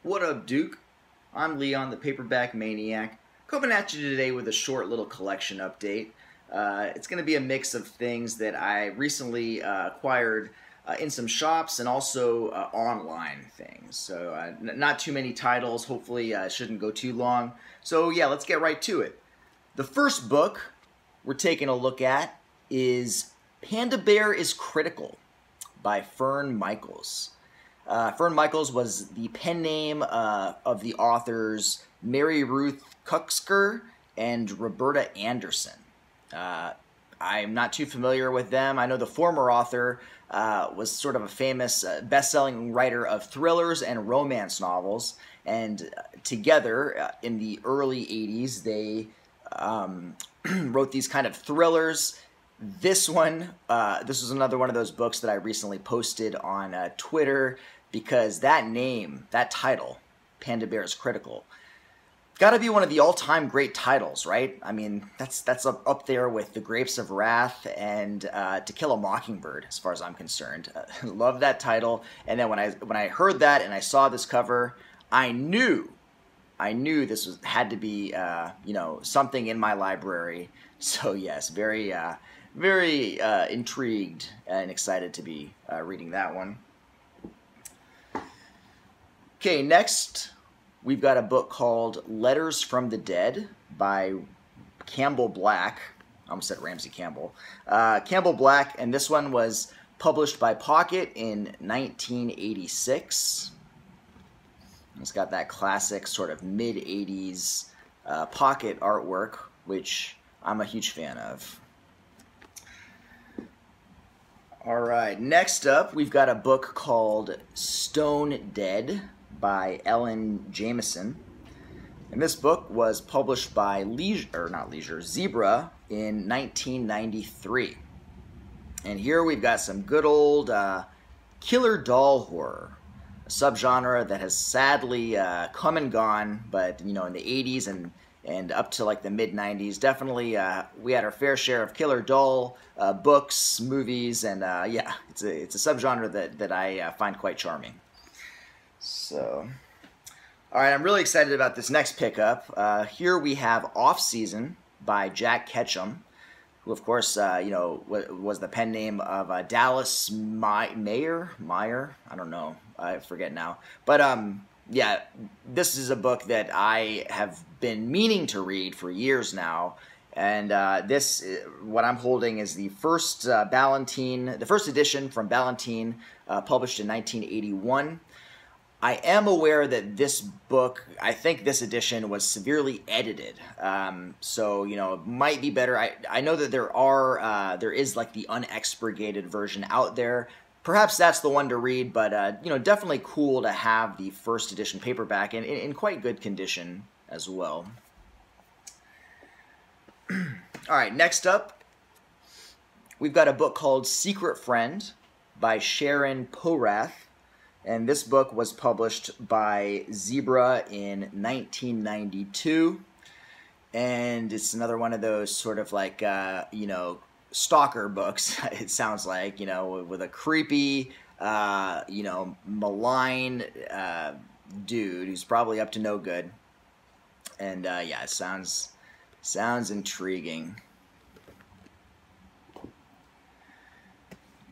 What up, Duke? I'm Leon, the Paperback Maniac, coming at you today with a short little collection update. It's going to be a mix of things that I recently acquired in some shops and also online things. So not too many titles, hopefully it shouldn't go too long. So yeah, let's get right to it. The first book we're taking a look at is Panda Bear is Critical by Fern Michaels. Fern Michaels was the pen name of the authors Mary Ruth Kuxker and Roberta Anderson. I'm not too familiar with them. I know the former author was sort of a famous best-selling writer of thrillers and romance novels, and together in the early 80s they wrote these kind of thrillers. This was another one of those books that I recently posted on Twitter because that name, that title, Panda Bear is Critical, got to be one of the all-time great titles, right? I mean, that's up there with The Grapes of Wrath and To Kill a Mockingbird, as far as I'm concerned. Love that title. And then when I heard that and I saw this cover, I knew this had to be something in my library. So yes, very intrigued and excited to be reading that one. Okay, next we've got a book called Letters from the Dead by Campbell Black. I almost said Ramsey Campbell. Campbell Black, and this one was published by Pocket in 1986. It's got that classic sort of mid-80s Pocket artwork, which I'm a huge fan of. All right, next up, we've got a book called Stone Dead by Ellen Jameson. And this book was published by Zebra in 1993. And here we've got some good old killer doll horror, a subgenre that has sadly come and gone, but in the 80s and up to like the mid-90s, definitely we had our fair share of killer doll books, movies, and yeah, it's a subgenre that I find quite charming. So, all right, I'm really excited about this next pickup. Here we have Off Season by Jack Ketchum, who of course was the pen name of Dallas Meyer. I don't know, I forget now, but yeah, this is a book that I have been meaning to read for years now, and what I'm holding is the first edition from Ballantine, published in 1981. I am aware that this book, I think this edition was severely edited, so it might be better. I know that there is like the unexpurgated version out there. Perhaps that's the one to read, but definitely cool to have the first edition paperback in quite good condition as well. All right, next up, we've got a book called Secret Friend by Sharon Porath, and this book was published by Zebra in 1992, and it's another one of those sort of like stalker books, it sounds like, with a creepy, malign dude who's probably up to no good. And yeah, it sounds intriguing.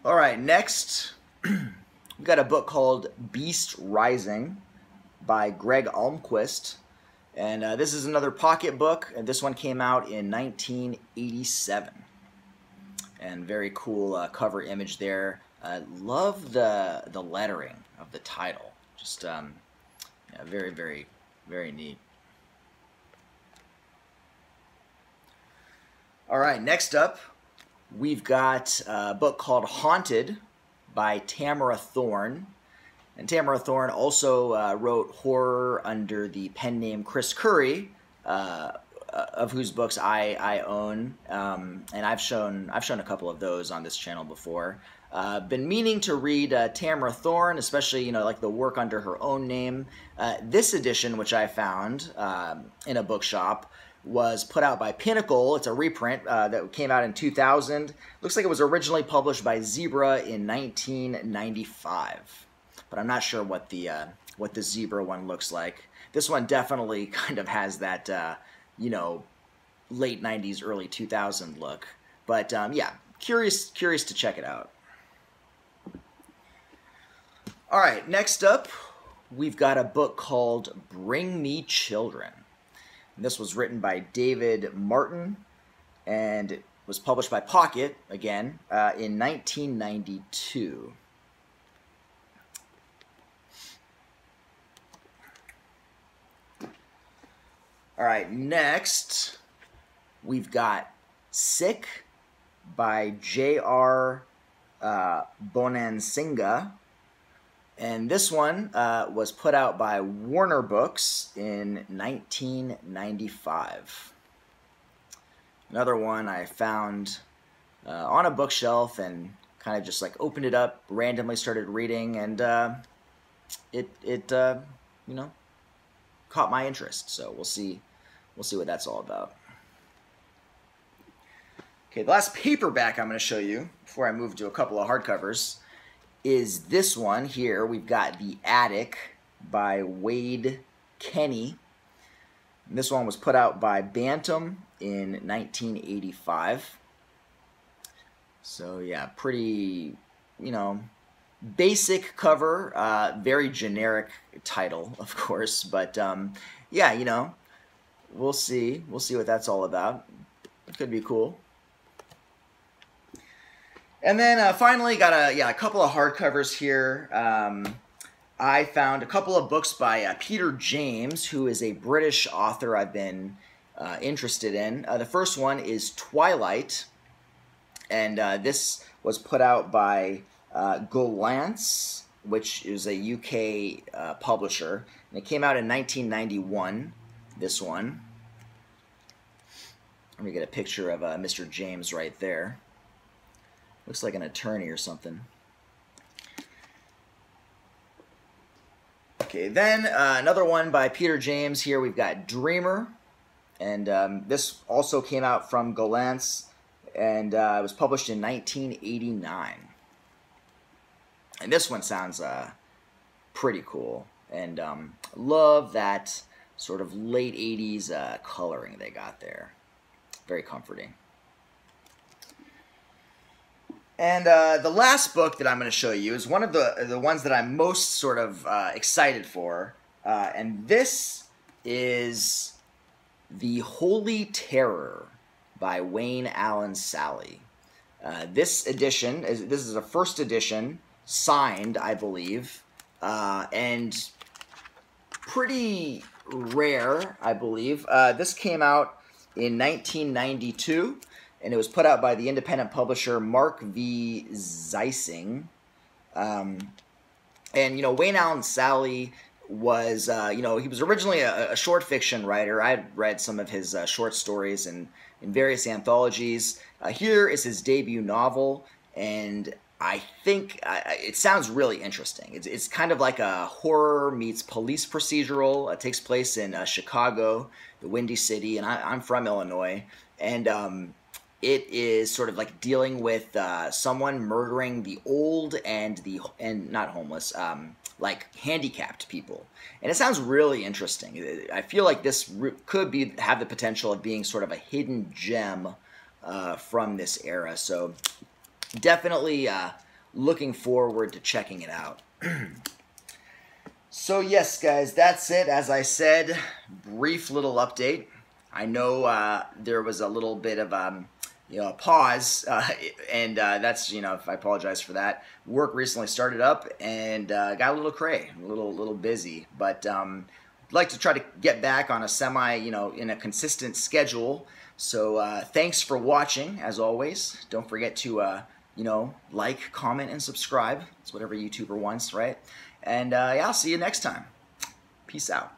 All right, next we've got a book called Beast Rising by Greg Almquist. And this is another Pocket book, and this one came out in 1987. And very cool cover image there. Love the lettering of the title. Just yeah, very, very, very neat. All right, next up, we've got a book called Haunted by Tamara Thorne. And Tamara Thorne also wrote horror under the pen name Chris Curry, of whose books I own, and I've shown a couple of those on this channel before. Been meaning to read Tamara Thorne, especially like the work under her own name. This edition, which I found in a bookshop, was put out by Pinnacle. It's a reprint that came out in 2000. Looks like it was originally published by Zebra in 1995, but I'm not sure what the what the zebra one looks like. This one definitely kind of has that, you know, late 90s, early 2000 look. But yeah, curious to check it out. All right, next up, we've got a book called Bring Me Children. And this was written by David Martin, and it was published by Pocket, again, in 1992. All right, next, we've got Sick by J.R. Bonansinga. And this one was put out by Warner Books in 1995. Another one I found on a bookshelf and kind of just like opened it up, randomly started reading, and it you know, caught my interest. So we'll see what that's all about. Okay, the last paperback I'm going to show you before I move to a couple of hardcovers is this one here. We've got The Attic by Wade Kenny. And this one was put out by Bantam in 1985. So yeah, pretty, you know, basic cover, very generic title, of course, but yeah, you know, we'll see what that's all about. It could be cool. And then finally got a couple of hardcovers here. I found a couple of books by Peter James, who is a British author I've been interested in. The first one is Twilight, and this was put out by Gollancz, which is a UK publisher, and it came out in 1991, this one. Let me get a picture of Mr. James right there. Looks like an attorney or something. Okay, then another one by Peter James. Here we've got Dreamer, and this also came out from Gollancz, and it was published in 1989. And this one sounds pretty cool, and love that sort of late 80s coloring they got there. Very comforting. And the last book that I'm going to show you is one of the ones that I'm most sort of excited for, and this is The Holy Terror by Wayne Allen Sally. This edition, this is a first edition, signed, I believe, and pretty rare, I believe. This came out in 1992. And it was put out by the independent publisher Mark V. Zeising. And, you know, Wayne Allen Sally was, you know, he was originally a short fiction writer. I had read some of his short stories in various anthologies. Here is his debut novel, and I think it sounds really interesting. It's kind of like a horror meets police procedural. It takes place in Chicago, the Windy City, and I'm from Illinois. And it is sort of like dealing with someone murdering the old and not homeless, like handicapped people. And it sounds really interesting. I feel like this could have the potential of being sort of a hidden gem from this era. So definitely looking forward to checking it out. So yes, guys, that's it. As I said, brief little update. I know there was a little bit of you know, a pause, and that's, you know, I apologize for that. Work recently started up and got a little cray, a little busy, but I'd like to try to get back on a semi, you know, in a consistent schedule. So thanks for watching, as always. Don't forget to, you know, like, comment, and subscribe. It's what every YouTuber wants, right? And yeah, I'll see you next time. Peace out.